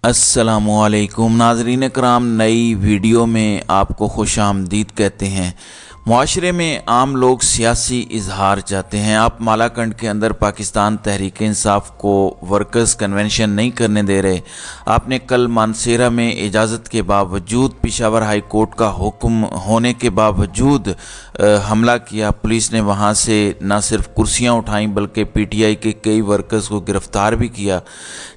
अस्सलामुअलैकुम नाज़रीन कराम, नई वीडियो में आपको खुशामदीद कहते हैं। मुआशरे में आम लोग सियासी इजहार चाहते हैं। आप मालाकंड के अंदर पाकिस्तान तहरीक इंसाफ को वर्कर्स कन्वेंशन नहीं करने दे रहे। आपने कल मानसेरा में इजाज़त के बावजूद, पेशावर हाई कोर्ट का हुक्म होने के बावजूद हमला किया। पुलिस ने वहाँ से न सिर्फ कुर्सियाँ उठाई बल्कि पीटीआई के कई वर्कर्स को गिरफ़्तार भी किया।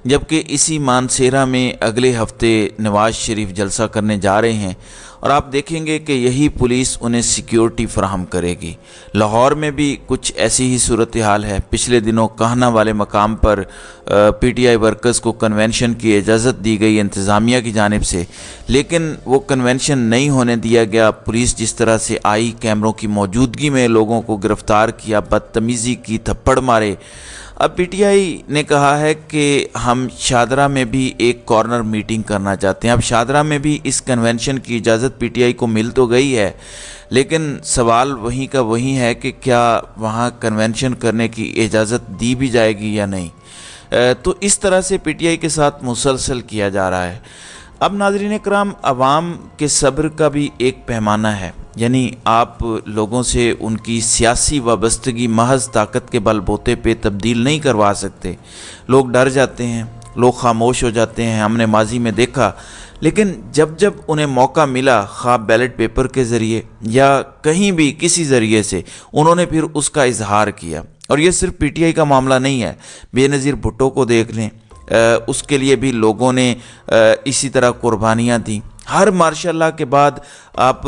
जबकि इसी मानसेरा में अगले हफ्ते नवाज शरीफ जलसा करने जा रहे हैं और आप देखेंगे कि यही पुलिस उन्हें सिक्योरिटी फराहम करेगी। लाहौर में भी कुछ ऐसी ही सूरत हाल है। पिछले दिनों कहना वाले मकाम पर पीटीआई वर्कर्स को कन्वेंशन की इजाज़त दी गई इंतज़ामिया की जानिब से, लेकिन वो कन्वेंशन नहीं होने दिया गया। पुलिस जिस तरह से आई, कैमरों की मौजूदगी में लोगों को गिरफ़्तार किया, बदतमीज़ी की, थप्पड़ मारे। अब पीटीआई ने कहा है कि हम शादरा में भी एक कॉर्नर मीटिंग करना चाहते हैं। अब शादरा में भी इस कन्वेंशन की इजाज़त पीटीआई को मिल तो गई है, लेकिन सवाल वहीं का वहीं है कि क्या वहाँ कन्वेंशन करने की इजाज़त दी भी जाएगी या नहीं। तो इस तरह से पीटीआई के साथ मुसलसल किया जा रहा है। अब नाज़रीन कराम, अवाम के सब्र का भी एक पैमाना है, यानी आप लोगों से उनकी सियासी वाबस्तगी महज ताकत के बलबूते पे तब्दील नहीं करवा सकते। लोग डर जाते हैं, लोग खामोश हो जाते हैं, हमने माजी में देखा। लेकिन जब जब उन्हें मौका मिला, खा बैलेट पेपर के ज़रिए या कहीं भी किसी ज़रिए से, उन्होंने फिर उसका इजहार किया। और ये सिर्फ पीटीआई का मामला नहीं है, बेनज़ीर भुट्टो को देख लें, उसके लिए भी लोगों ने इसी तरह कुर्बानियाँ दी। हर मार्शल के बाद आप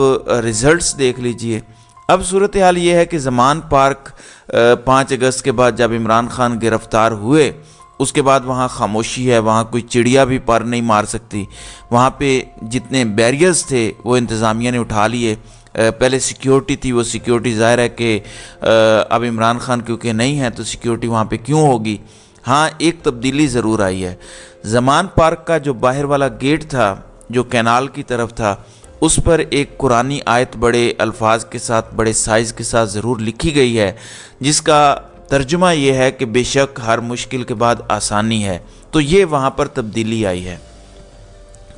रिज़ल्ट्स देख लीजिए। अब सूरत हाल ये है कि ज़मान पार्क 5 अगस्त के बाद जब इमरान खान गिरफ़्तार हुए, उसके बाद वहाँ खामोशी है। वहाँ कोई चिड़िया भी पर नहीं मार सकती। वहाँ पे जितने बैरियर्स थे वो इंतज़ामिया ने उठा लिए। पहले सिक्योरिटी थी, वो सिक्योरिटी ज़ाहिर है कि अब इमरान खान क्योंकि नहीं है तो सिक्योरिटी वहाँ पे क्यों होगी। हाँ, एक तब्दीली ज़रूर आई है। ज़मान पार्क का जो बाहर वाला गेट था, जो कैनाल की तरफ था, उस पर एक कुरानी आयत बड़े अल्फाज के साथ, बड़े साइज़ के साथ ज़रूर लिखी गई है, जिसका तर्जुमा ये है कि बेशक हर मुश्किल के बाद आसानी है। तो ये वहाँ पर तब्दीली आई है।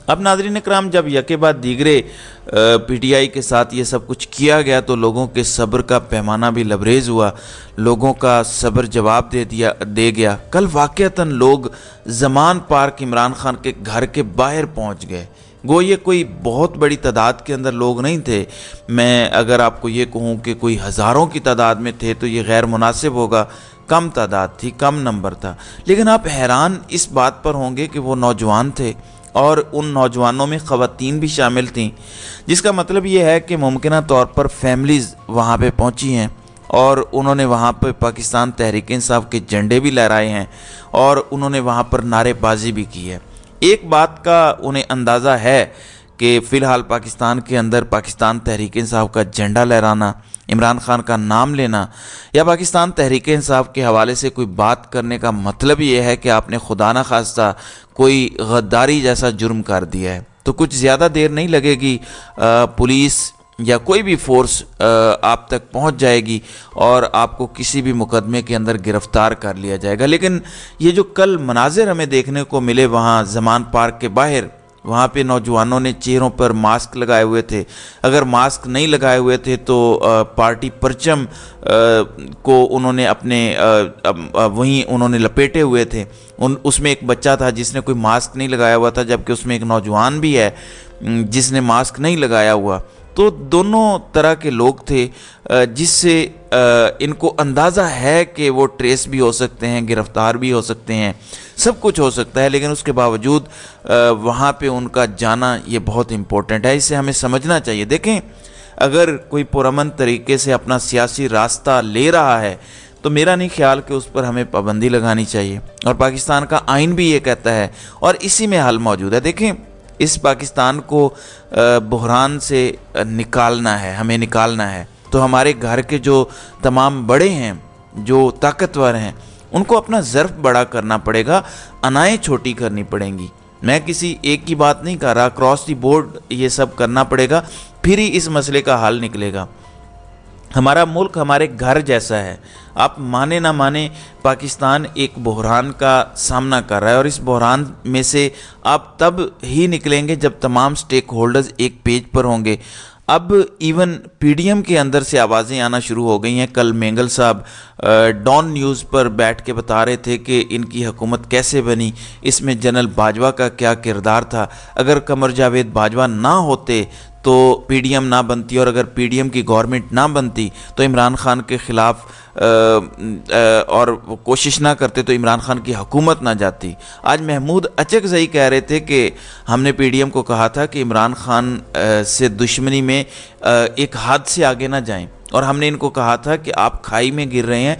अब नाज़रीन कराम, जब यके बाद दीगरे पीटीआई के साथ ये सब कुछ किया गया तो लोगों के सब्र का पैमाना भी लबरेज हुआ। लोगों का सब्र जवाब दे गया। कल वाक़अतन लोग ज़मान पार्क इमरान खान के घर के बाहर पहुंच गए। गो ये कोई बहुत बड़ी तादाद के अंदर लोग नहीं थे। मैं अगर आपको ये कहूँ कि कोई हज़ारों की तादाद में थे तो ये गैर मुनासिब होगा। कम तादाद थी, कम नंबर था। लेकिन आप हैरान इस बात पर होंगे कि वो नौजवान थे और उन नौजवानों में ख़वातीन भी शामिल थीं, जिसका मतलब ये है कि मुमकिन तौर पर फैमिलीज़ वहाँ पे पहुँची हैं और उन्होंने वहाँ पे पाकिस्तान तहरीक इंसाफ के झंडे भी लहराए हैं और उन्होंने वहाँ पर नारेबाजी भी की है। एक बात का उन्हें अंदाज़ा है कि फ़िलहाल पाकिस्तान के अंदर पाकिस्तान तहरीक इंसाफ का झंडा लहराना, इमरान खान का नाम लेना या पाकिस्तान तहरीक इंसाफ के हवाले से कोई बात करने का मतलब ये है कि आपने खुदा न खास्ता कोई गद्दारी जैसा जुर्म कर दिया है। तो कुछ ज़्यादा देर नहीं लगेगी, पुलिस या कोई भी फोर्स आप तक पहुंच जाएगी और आपको किसी भी मुकदमे के अंदर गिरफ़्तार कर लिया जाएगा। लेकिन ये जो कल मनाजिर हमें देखने को मिले वहाँ ज़मान पार्क के बाहर, वहाँ पे नौजवानों ने चेहरों पर मास्क लगाए हुए थे। अगर मास्क नहीं लगाए हुए थे तो पार्टी परचम को उन्होंने अपने वहीं उन्होंने लपेटे हुए थे। उसमें एक बच्चा था जिसने कोई मास्क नहीं लगाया हुआ था, जबकि उसमें एक नौजवान भी है जिसने मास्क नहीं लगाया हुआ। तो दोनों तरह के लोग थे, जिससे इनको अंदाज़ा है कि वो ट्रेस भी हो सकते हैं, गिरफ़्तार भी हो सकते हैं, सब कुछ हो सकता है। लेकिन उसके बावजूद वहाँ पे उनका जाना ये बहुत इम्पोर्टेंट है। इसे हमें समझना चाहिए। देखें, अगर कोई पुरअमन तरीके से अपना सियासी रास्ता ले रहा है तो मेरा नहीं ख्याल कि उस पर हमें पाबंदी लगानी चाहिए। और पाकिस्तान का आइन भी ये कहता है और इसी में हल मौजूद है। देखें, इस पाकिस्तान को बहरान से निकालना है, हमें निकालना है, तो हमारे घर के जो तमाम बड़े हैं, जो ताकतवर हैं, उनको अपना ज़र्फ बड़ा करना पड़ेगा, अनाएँ छोटी करनी पड़ेंगी। मैं किसी एक की बात नहीं कर रहा, क्रॉस दी बोर्ड ये सब करना पड़ेगा, फिर ही इस मसले का हल निकलेगा। हमारा मुल्क हमारे घर जैसा है। आप माने ना माने, पाकिस्तान एक बहरान का सामना कर रहा है और इस बहरान में से आप तब ही निकलेंगे जब तमाम स्टेक होल्डर्स एक पेज पर होंगे। अब इवन पीडीएम के अंदर से आवाज़ें आना शुरू हो गई हैं। कल मेंगल साहब डॉन न्यूज़ पर बैठ के बता रहे थे कि इनकी हुकूमत कैसे बनी, इसमें जनरल बाजवा का क्या किरदार था। अगर कमर जावेद बाजवा ना होते तो पीडीएम ना बनती, और अगर पीडीएम की गवर्नमेंट ना बनती तो इमरान खान के ख़िलाफ़ और वो कोशिश ना करते तो इमरान खान की हुकूमत ना जाती। आज महमूद अचकज़ई कह रहे थे कि हमने पीडीएम को कहा था कि इमरान खान से दुश्मनी में एक हाथ से आगे ना जाएं, और हमने इनको कहा था कि आप खाई में गिर रहे हैं।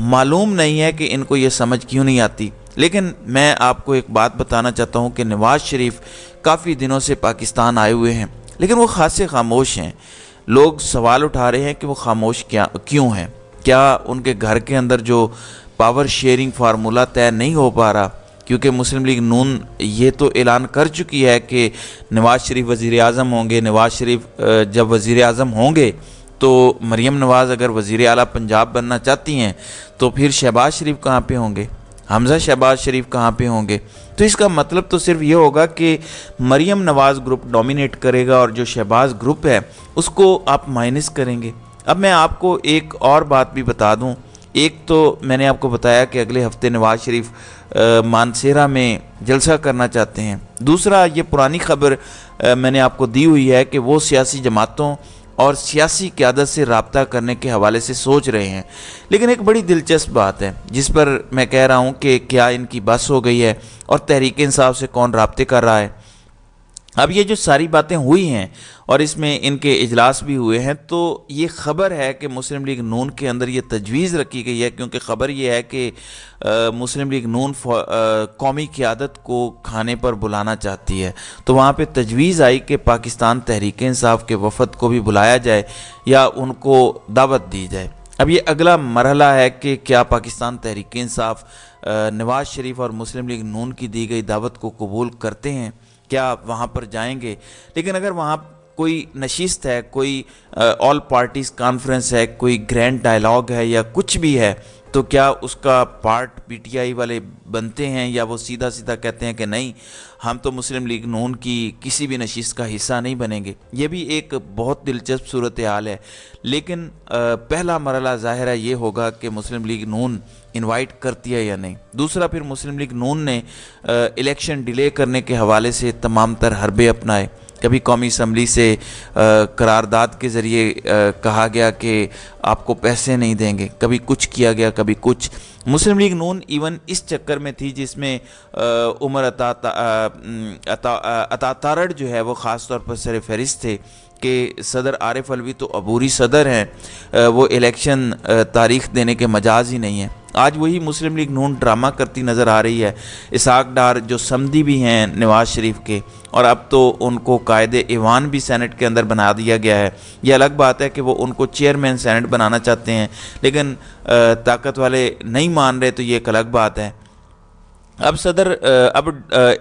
मालूम नहीं है कि इनको ये समझ क्यों नहीं आती। लेकिन मैं आपको एक बात बताना चाहता हूँ कि नवाज़ शरीफ काफ़ी दिनों से पाकिस्तान आए हुए हैं, लेकिन वो खासे खामोश हैं। लोग सवाल उठा रहे हैं कि वो खामोश क्यों हैं। क्या उनके घर के अंदर जो पावर शेयरिंग फार्मूला तय नहीं हो पा रहा? क्योंकि मुस्लिम लीग नून ये तो ऐलान कर चुकी है कि नवाज़ शरीफ वज़ीर आज़म होंगे। नवाज़ शरीफ जब वज़ीर आज़म होंगे तो मरीम नवाज़ अगर वज़ीर आला पंजाब बनना चाहती हैं तो फिर शहबाज शरीफ कहाँ पे होंगे, हमज़ा शहबाज शरीफ कहाँ पे होंगे? तो इसका मतलब तो सिर्फ ये होगा कि मरीम नवाज़ ग्रुप डोमिनेट करेगा और जो शहबाज ग्रुप है उसको आप माइनस करेंगे। अब मैं आपको एक और बात भी बता दूं। एक तो मैंने आपको बताया कि अगले हफ्ते नवाज़ शरीफ मानसेरा में जलसा करना चाहते हैं। दूसरा, ये पुरानी खबर मैंने आपको दी हुई है कि वो सियासी जमातों और सियासी क़यादत से रब्ता करने के हवाले से सोच रहे हैं। लेकिन एक बड़ी दिलचस्प बात है जिस पर मैं कह रहा हूँ कि क्या इनकी बस हो गई है और तहरीक इंसाफ से कौन रब्ते कर रहा है। अब ये जो सारी बातें हुई हैं और इसमें इनके इजलास भी हुए हैं, तो ये ख़बर है कि मुस्लिम लीग नून के अंदर ये तजवीज़ रखी गई है, क्योंकि ख़बर ये है कि मुस्लिम लीग नून कौमी क़यादत को खाने पर बुलाना चाहती है। तो वहाँ पे तजवीज़ आई कि पाकिस्तान तहरीक इंसाफ के वफ़द को भी बुलाया जाए या उनको दावत दी जाए। अब ये अगला मरहला है कि क्या पाकिस्तान तहरीक इंसाफ नवाज़ शरीफ और मुस्लिम लीग नून की दी गई दावत को कबूल करते हैं, क्या वहाँ पर जाएंगे। लेकिन अगर वहाँ कोई नशिस्त है, कोई ऑल पार्टीज़ कॉन्फ्रेंस है, कोई ग्रैंड डायलॉग है या कुछ भी है, तो क्या उसका पार्ट पीटीआई वाले बनते हैं या वो सीधा सीधा कहते हैं कि नहीं, हम तो मुस्लिम लीग नून की किसी भी नशिस्त का हिस्सा नहीं बनेंगे। ये भी एक बहुत दिलचस्प सूरत हाल है। लेकिन पहला मरहला ज़ाहिर है ये होगा कि मुस्लिम लीग नून इनवाइट करती है या नहीं। दूसरा, फिर मुस्लिम लीग नून ने इलेक्शन डिले करने के हवाले से तमाम तर हरबे अपनाए। कभी कौमी असम्बली से करारदाद के ज़रिए कहा गया कि आपको पैसे नहीं देंगे, कभी कुछ किया गया, कभी कुछ। मुस्लिम लीग नून इवन इस चक्कर में थी जिसमें उमर अता तारड़ जो है वो ख़ास तौर पर सर फहरिस्त थे कि सदर आरिफ अलवी तो अबूरी सदर हैं, वो इलेक्शन तारीख देने के मजाज ही नहीं है। आज वही मुस्लिम लीग नून ड्रामा करती नज़र आ रही है। इसहाक डार जो समदी भी हैं नवाज़ शरीफ के, और अब तो उनको कायदे ईवान भी सेनेट के अंदर बना दिया गया है। ये अलग बात है कि वो उनको चेयरमैन सेनेट बनाना चाहते हैं, लेकिन ताकत वाले नहीं मान रहे, तो ये एक अलग बात है। अब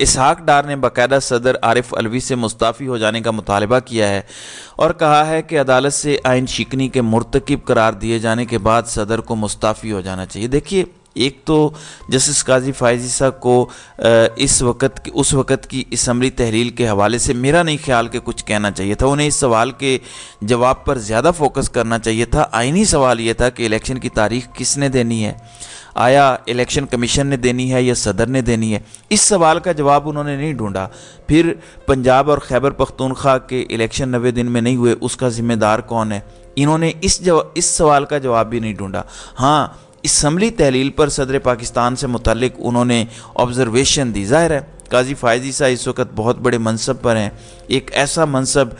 इसहाक डार ने बाकायदा सदर आरिफ अलवी से मुस्ताफ़ी हो जाने का मुतालबा किया है और कहा है कि अदालत से आइन शिकनी के मुर्तकिब करार दिए जाने के बाद सदर को मुस्ताफ़ी हो जाना चाहिए। देखिए, एक तो जस्टिस काजी फायज़ ईसा को उस वक़्त की असम्बली तहरील के हवाले से मेरा नहीं ख्याल कि कुछ कहना चाहिए था। उन्हें इस सवाल के जवाब पर ज़्यादा फोकस करना चाहिए था। आइनी सवाल ये था कि इलेक्शन की तारीख किसने देनी है, आया इलेक्शन कमीशन ने देनी है या सदर ने देनी है। इस सवाल का जवाब उन्होंने नहीं ढूंढा। फिर पंजाब और खैबर पख्तूनख्वा के इलेक्शन 90 दिन में नहीं हुए, उसका ज़िम्मेदार कौन है, इन्होंने इस सवाल का जवाब भी नहीं ढूंढा। हाँ, असम्बली तहलील पर सदर पाकिस्तान से मुतल्लिक उन्होंने ऑब्जर्वेशन दी। ज़ाहिर है काजी फायज़ ईसा इस वक्त बहुत बड़े मनसब पर हैं, एक ऐसा मनसब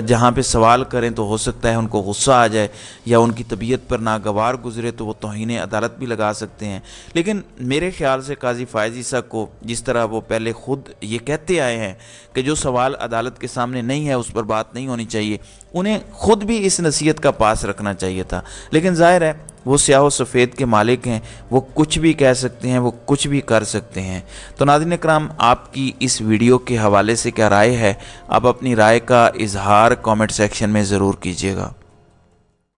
जहाँ पे सवाल करें तो हो सकता है उनको गुस्सा आ जाए या उनकी तबीयत पर नागवार गुजरे तो वो तौहीन अदालत भी लगा सकते हैं। लेकिन मेरे ख्याल से काजी फायज़ ईसा को, जिस तरह वो पहले ख़ुद ये कहते आए हैं कि जो सवाल अदालत के सामने नहीं है उस पर बात नहीं होनी चाहिए, उन्हें ख़ुद भी इस नसीहत का पास रखना चाहिए था। लेकिन ज़ाहिर है वो स्याह व सफ़ेद के मालिक हैं, वो कुछ भी कह सकते हैं, वो कुछ भी कर सकते हैं। तो नाज़रीन इकराम, आपकी इस वीडियो के हवाले से क्या राय है? आप अपनी राय का इजहार कमेंट सेक्शन में ज़रूर कीजिएगा।